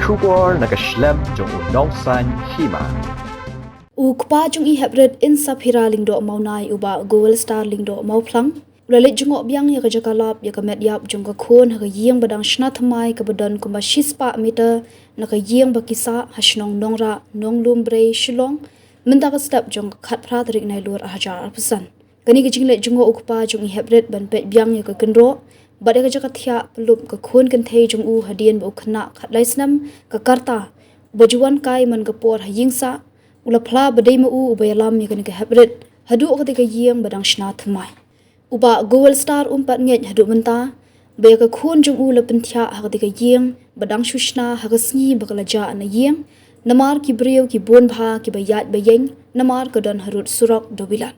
Shubor nakaslem jong unongsan hima. Ukpa jong I hybrid insap hira lingdo maunai uba Gold Star lingdo mauplang. Lalit jengok biang ya kejakalap ya kemet yap jong kakun ha yeng badang shna thamai ke badan kumba shispa meter na yeng bakisa hasnong nongra nonglum brei shilong minta ka step jong khat phra trik nai lur hajar pesan. Kani ke jinglet jengok ukpa jong I hybrid ban pet biang ya ke kendro badai ka jakathya pelup ka khun kan thei jong u hadien bu khna khat laisnam ka karta bajuan kai man ka por ha yingsa ula phla badai ma u ubayalam ya kan ka hybrid hadu ka ka yeng badang shna thamai uba Gold Star umpat nget hadu menta be ka khun jong u la penthya ha ka yeng badang shushna ha ka sngi bakalaja na yeng namar ki breu ki bon bha ki bayat bayeng namar ka don harut surok dobilan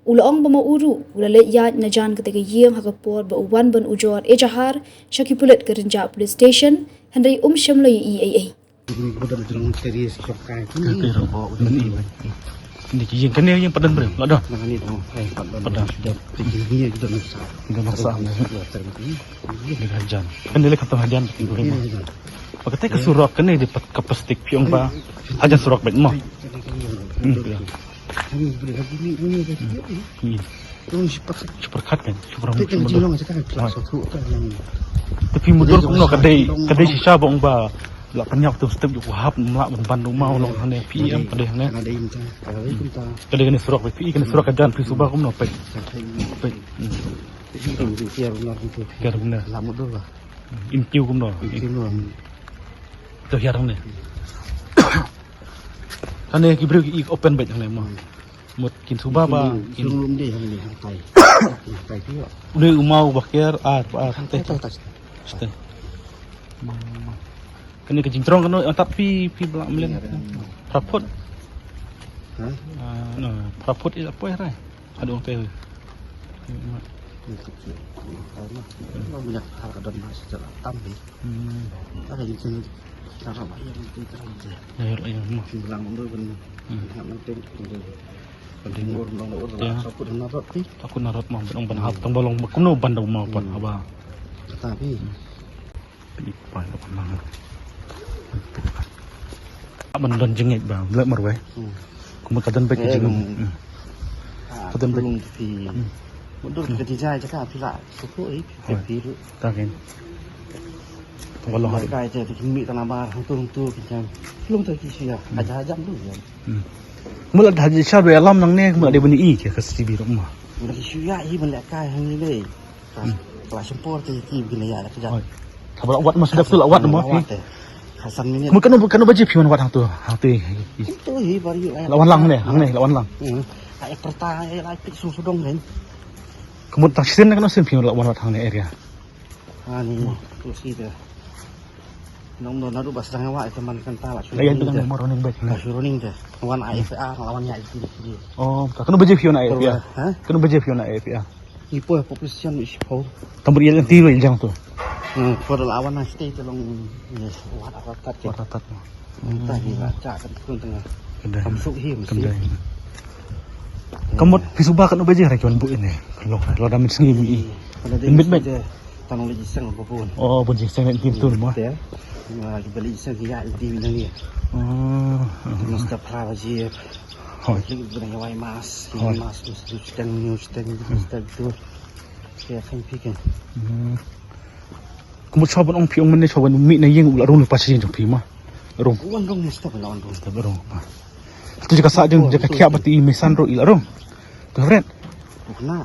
ulong bama uru ulale yat na jan ka yeng ha ka por ba uwan ban ujor ejahar shakipulet ka rinja police station handai shamlo EAA Budak jerung serius sokai tu. Ini yang kena yang padan beri, tak ada. Nah ni tu, Padan sudah tinggi kita nak. Enggak maksa. Ini hajan. Kan dia kata hajan. Pakai ke surak kena di kapastik piong ba. Hajan surak bet mah. Kami beri lagi ni. Tu Super kat kan. Super Tapi rambut. kalau macam kan kelas satu kan yang. Tapi mudur pun nak kedai sisa bong ba. La penyak tu step ju hap mak ban mau long hane PM pada hane. Ada ini tu. Kalau kita. Kedai kena surak pi kena surak hajan pi subah kum no pe. Pe. Itu siar benar itu. Kar benar. Lama dulu lah. Intiu kum no. Itu lah. Tu hiar hane. Hane ki beri ki open bet hane mah. Mut kin subah ba kin Belum dia yang ni tai. Tai tu. udah umau bakir teh stay kena ke jintrong kena tapi belak melen prapot Ha? no prapot is apa ya ada orang teh Kalau banyak hal kadang masih jalan tambi. Ada di sini cara bayar itu terus. ya mah Bilang mundur kan. Nak penting mundur. Penting orang Ya. aku dah nak tapi aku narot mah bang ban tang bolong kuno bandau mau pan aba tapi ipai apa nang ban don jengit bang lek marwai kuma kadan baik jeng Kadang baik. belum di mundur ke dijai cakap pila suku tapi ta ken bolong hari kai je dikimi tanah bar tu macam belum terkisi ya aja dulu ya. mula dah jadi syar alam nang ne mula dia bani i ke sibi rumah Udah suya i melek kai hang ni. Kelas sempur tu ki begini ya kerja. Kalau awat mas dah awat mah Hasan minit. mungkin kena baca pion awat hang tu Itu hi bari lawan lang ne hang ne lawan lang Ai perta ai lai pik su dong kan. kemudian tak sen kena sen pion lawan awat hang ne area Ni tu si dia. Nong do naru bas tang awak teman kan ta lah. layan tu kan mau running back Suruh ning dia. Lawan AFA lawannya itu dia. oh kena baca pion area Ha? kena baca pion area Ipo population is po. tambur yang tiru yang tu For lawan na stay tolong yes wat apa kat. ratat Tadi lah cak kan pun tengah. kedai Masuk hi mesti. kedai kamu pisubah kan baca rekon bu ini kalau dah mensengi mi Bit dia tanong lagi sang apa pun. oh bunyi sen tim tu mah Ya. Lagi beli sang dia di bilang ni. oh Mesti pra wajib. Hoi. Lagi benda yang mas, Hoi. mas mesti mesti tu. Saya akan fikir. kamu coba orang pion mana coba mi na yang ular rung lepas sih jumpi mah rung Uang dong mesti lawan dong. tak berong itu jika saja jika kiak berarti misan ro ilar rung tu friend Bukan.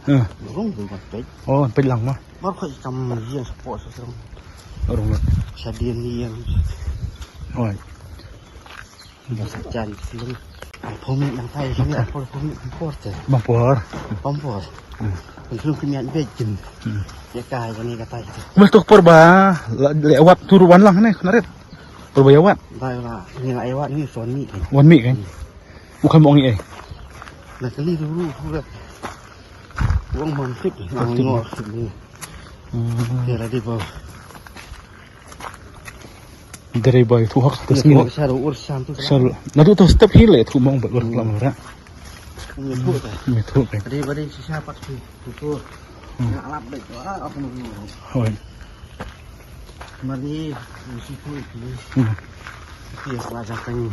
Dong tu baik. oh pelang mah Baru kau ikam yang support sekarang. rung Sadian ni yang Hoi. cari film. Pemik yang Thai ni apa pemik import je. Mampur. Kompor. Film kemian bejin. Ya kah ni kata itu. Masuk porba lewat turuan lang nih kemarin. Perbayawat. Baiklah, ni lah awak ni Sony kan. One week kan. Bukan mau ngi Nah kali dulu sudah. Uang mantik nang ngor ni. Dia ada bawa. Dari boy tu hak terus ni. Saya urusan tu. Sel. Lalu tu step hile tu mau buat lama ora. Ni tu dah. Betul kan. Bade siapa tu? Tu. Nak lap dah tu. Apa nak? Hoi. Mari situ itu. Iya, pelajaran.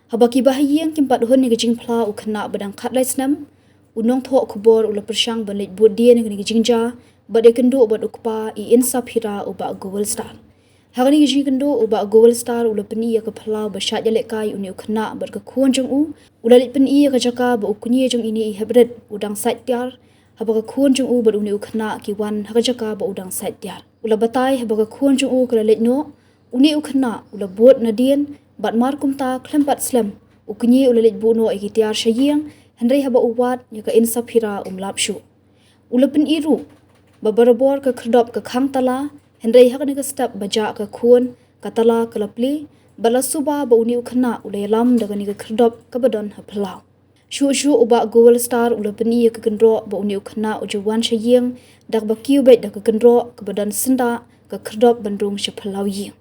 Habaki bahayang kimpat hon ni gijing pla u khna badang khat lai snam unong tho khubor ula persang banlit bud dia ni gijing ja bade kendo bad ukpa I insaf hira u ba Gold Star. Hagani gijing kendo u ba Gold Star ula peni ya ka pla ba shat jale kai uni khna bad ka khon jong u ula lit peni ya ka jaka ba ukuni jong ini hebret udang sait tiar haba ka khon jong u bad uni khna ki wan haga jaka ba udang sait tiar ula batai haba ka khon jong u kala lit no uni khna ula bot nadien bat mar kumta klempat slam ukni ulalit buno ikitiar shayang hendrai haba uwat ya ka insaf hira umlap shu ulapin iru babarabor ka khdop ka khang tala hendrai hakani ka step baja ka khun ka tala ka lapli bala suba ba uni ukhna ulaylam daga ni ka khdop ka badon haplau shu uba Gold Star ulapin ya ka gendro ba uni ukhna ujuwan shayang dak ba kiubet dak ka gendro ka badan sinda ka khdop bandung shaplau yi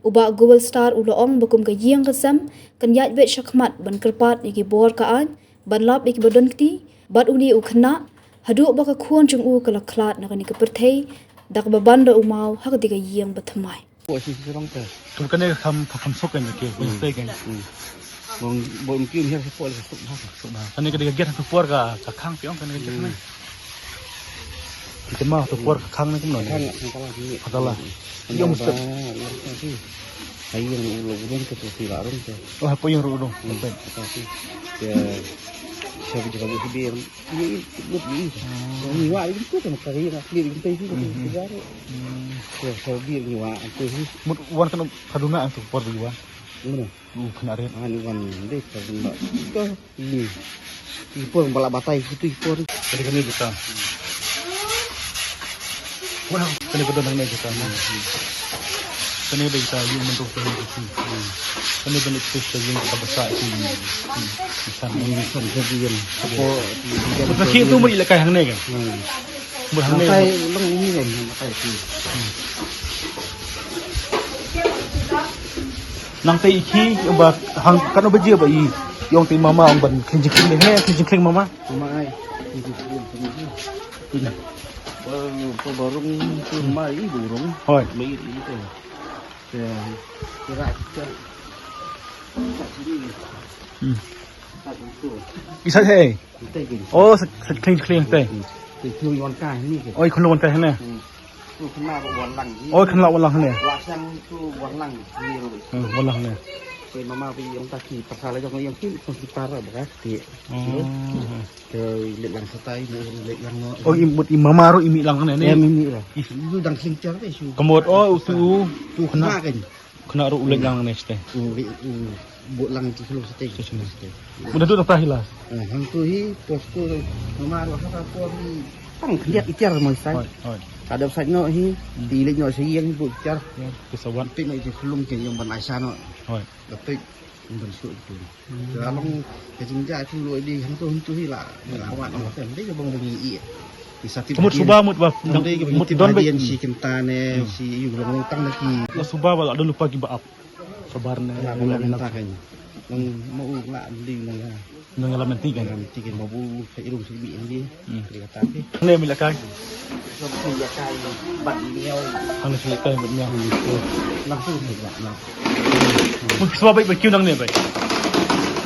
uba Gold Star ulaong bakum ka yeng kasam kan yat vet shakmat ban kerpat iki bor ka an ban lap iki badon kti bat uni ukhna hadu ba ka khon jung u kala khlat na kan ka perthei dak ba banda umau hak ti ka yeng bathamai Ủa, chị không thể. Tu kan dia kam sok kan ke stay kan. Bom kim hiar sepol sok ha. Sok ba. Kan dia get tu puar ka khang piong kan dia kan. Kita mah tu puar ka khang ni kan Kan no. salah ni. Katalah. Yang mesti. Ai yang ulo udon ke tu sila ron ke. Oh apa yang rudong. Tapi ya siapa juga boleh biar ini buat ini. Ni wa itu kan kari nak biar kita itu kan segala. Ya saya biar ni wa aku ni. Mut wan kan kadunga tu puar di wan. Mana? Kena red. Ni wan dek kan kita ni. Ipor balak batai itu ipor. Jadi kan kita. Wah, kan kita nang kita. Kan dia kita yung mentuk tu itu. Kan dia bentuk tu yang kita besar itu. Sana Ni kan kejadian. Apa Betul tu mesti lekai hang ni kan. Hang ni. Matai long ini kan matai tu. Nang tai iki ba hang kan obaje ba i. Yung ti mama ang ban kinjing ni kinjing mama. Mai. Itu ini. Baru tu mai burung. Hoi. Mai itu. Ya. Kira kita. Isa he. Kita gini. Oh, clean tai. Itu yang kah ni ke. Oi kon lon tai ne. Tu kena warlang. Oi kan la walang ne. Wasan tu warlang ni. Walang ne. Ke mama pi yang taki pasal aja yang tu konstitusi berarti. Oh. Ke lihat lang satai lihat lang no. Oh imut mama ro imi lang ne. Ya mimi lah. Itu dang singcar deh su. Kemot oh tu Tu kena kan. kena ro uleg lang ne ste. Buat lang tu sebelum satai. Udah tu tak hilas. Hang tu hi posko mama ro kata apa ni. Tang lihat icar mai sai. Hoi. Ada sai no hi di le no sai yang bu icar. Kesawan. Tapi mai sebelum ke yang ban aisa no. Hoi. Tapi bentuk itu. Kalau kejinja itu lu di hantu hi lah. Lawan orang kan dia bang bagi i. Bisa Kemot suba mut ba. mut don bagian si kentane si yu belum utang lagi. La suba ba ada lupa gi baap. Sabar ne. Lah belum utang kan. Nang mau nak di nang Nang alaman tiga. nanti kan mau bu saya irung sebi ini. Dia kata ke. Ne mi lakai. Sampai ya kai ban miau Hang ne lakai bet nya. langsung juga. Nah. Mut suba baik baik nang ne baik.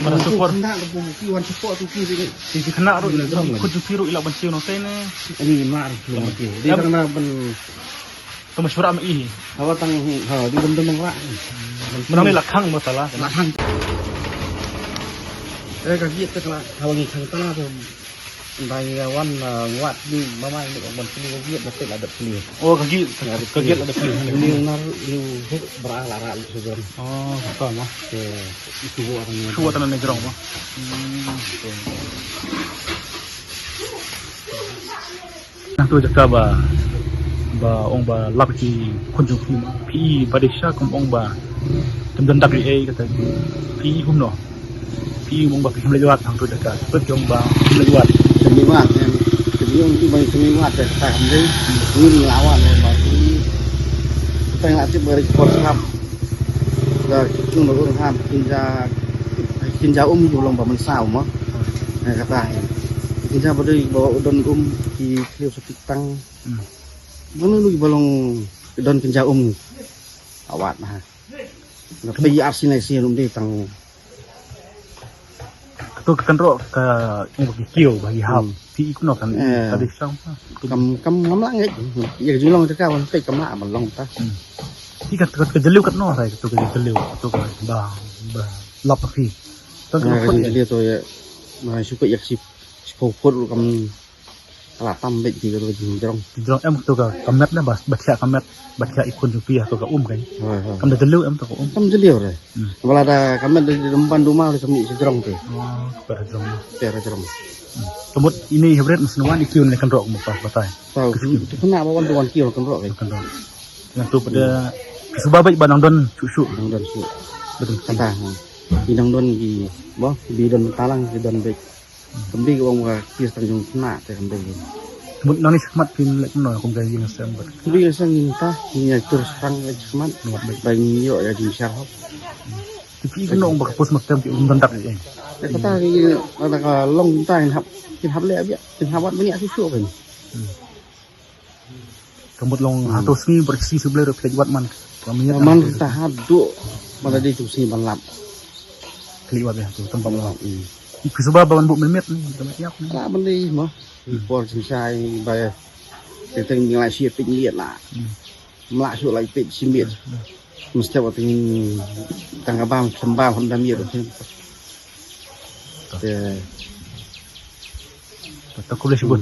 Mana support. Nak bukan support tu kiri. Di kena ro ku ju firu ila ban siu no te ne. Ini mar belum mati. Dia kan ben Tu masyhur am i. hawa tang ha di bendeng rak. Menang ni lakhang masalah. Lahan. Kaki kita kena hawa ni kang tanah tu. Dai wan wat ni mama ni ban sini kaki betul ada pilih. Oh kaki ada pilih. Ini nar lu beralara lu sudah. Oh, apa mah? Itu orangnya. Suwa tanan negrong mah. Nah tu jaka ba ong ba lapki kunjung pi ba desha kum ong ba temdan tak ai kata pi hum no pi ong ba pi melewat hang tu jaka pet jong ba melewat Semiwat kan. Sebelum itu bagi semiwat saya katakan ini lawan bagi kita yang aktif beri korslap. Rồi chúng nó cũng tham kinh gia belum bangun sao mah. Nah kata kinh gia beri bawa udon di kliu sekitang. Mana lu belum udon kinh gia awat mah. Tapi ya sini sih rumah tang tu kan ro ke bagi kio bagi hab pi kuno kan tadi sang cầm ngắm lặng ấy giờ chỉ long cho cao hơn cây cầm lạ mà long ta pi kan ke jeliu kat no sai tu ke jeliu tu ba lap pi tu cái gì tôi mà suka yak si pokok cầm là tâm bệnh thì tôi dùng trong jong em tu ka kamet na baca ikun rupiah tu ka kan rồi kam da jeliu em tu ka cầm rất nhiều rồi và là cầm di depan rumah udah semi sejerong tuh pada jong daerah jerong Kemud ini hybrid mesin wan ikiun ni kan rok mo pa batai tahu itu kena bawa tuan kilo kan rok kan rok yang tu pada subabai banang don susu dan su betul kata bidang don di boh bidang talang bidang baik kembali ke orang kis tanjung kena teh kembali Kemud nang ni semat pin lek no kum gaji nang sem ber kembali sang minta ini terus sang semat bayi yo ya di syarhop tapi kan orang bakapus makam ti mendak ni kata ini kata long tay hấp lẹ vậy hấp banyak susu kan Kemud long hatos ni bersih sebelah rep buat man kami man kita hadu mana di tusi balap kliwat ya tu tempat lo Iku sebab bawan bu melmet ni tempat siap ni lah beli mah por sai bay thì từng lại xịt tịnh liệt là lại chỗ lại tịnh xịt miệt mesti waktu ini tanggal bam sembah honda miệt rồi tak boleh sebut